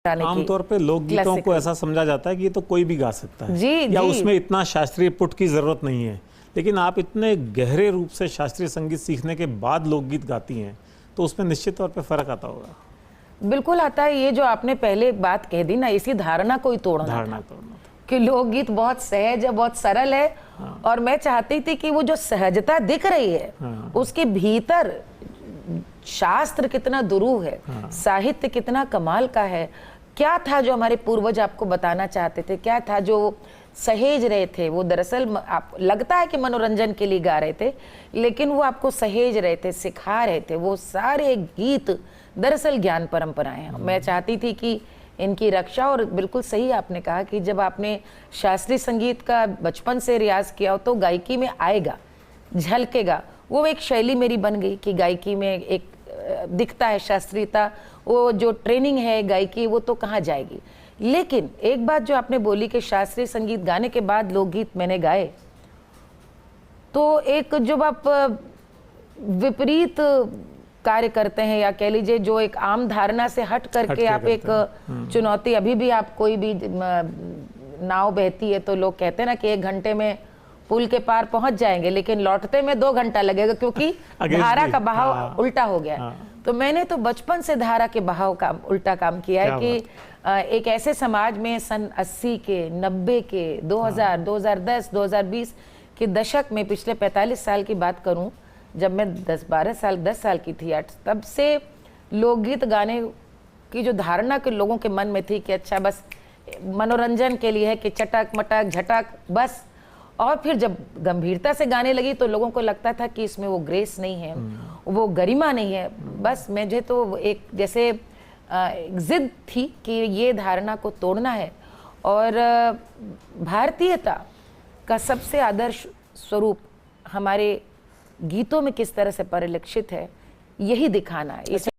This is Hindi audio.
आमतौर पे लोकगीतों को ऐसा समझा जाता है कि ये तो कोई भी गा सकता है जी, या जी। उसमें इतना शास्त्रीय पुट की जरूरत नहीं है। लेकिन आप इतने गहरे रूप से शास्त्रीय संगीत सीखने के बाद लोकगीत गाती हैं तो उसमें निश्चित तौर पे फर्क आता होगा। बिल्कुल आता है। ये जो आपने पहले बात कह दी ना, इसी धारणा को ही तोड़ना था कि लोकगीत बहुत सहज है, बहुत सरल है। हाँ। और मैं चाहती थी कि वो जो सहजता दिख रही है, हाँ। उसके भीतर शास्त्र कितना दुरूह है, हाँ। साहित्य कितना कमाल का है। क्या था जो हमारे पूर्वज आपको बताना चाहते थे, क्या था जो सहेज रहे थे। वो दरअसल आप लगता है कि मनोरंजन के लिए गा रहे थे, लेकिन वो आपको सहेज रहे थे, सिखा रहे थे। वो सारे गीत दरअसल ज्ञान परंपराएं हैं। मैं चाहती थी कि इनकी रक्षा, और बिल्कुल सही आपने कहा कि जब आपने शास्त्रीय संगीत का बचपन से रियाज किया हो तो गायकी में आएगा, झलकेगा। वो एक शैली मेरी बन गई कि गायकी में एक दिखता है शास्त्रीयता। वो जो ट्रेनिंग है गायकी, वो तो कहाँ जाएगी। लेकिन एक बात जो आपने बोली कि शास्त्रीय संगीत गाने के बाद लोकगीत मैंने गाए, तो एक जब आप विपरीत कार्य करते हैं, या कह लीजिए जो एक आम धारणा से हट करके आप एक चुनौती, अभी भी आप कोई भी नाव बहती है तो लोग कहते हैं ना कि 1 घंटे में पुल के पार पहुंच जाएंगे, लेकिन लौटते में 2 घंटा लगेगा क्योंकि धारा का बहाव उल्टा हो गया है। तो मैंने तो बचपन से धारा के बहाव का उल्टा काम किया है कि एक ऐसे समाज में सन 80 के, 90 के, 2000, 2010, 2020 के दशक में, पिछले 45 साल की बात करूं, जब मैं 10 साल की थी, तब से लोकगीत गाने की जो धारणा के लोगों के मन में थी कि अच्छा बस मनोरंजन के लिए है कि चटक मटक झटक बस। और फिर जब गंभीरता से गाने लगी तो लोगों को लगता था कि इसमें वो ग्रेस नहीं है, वो गरिमा नहीं है। बस मुझे तो एक जैसे जिद थी कि ये धारणा को तोड़ना है, और भारतीयता का सबसे आदर्श स्वरूप हमारे गीतों में किस तरह से परिलक्षित है, यही दिखाना है।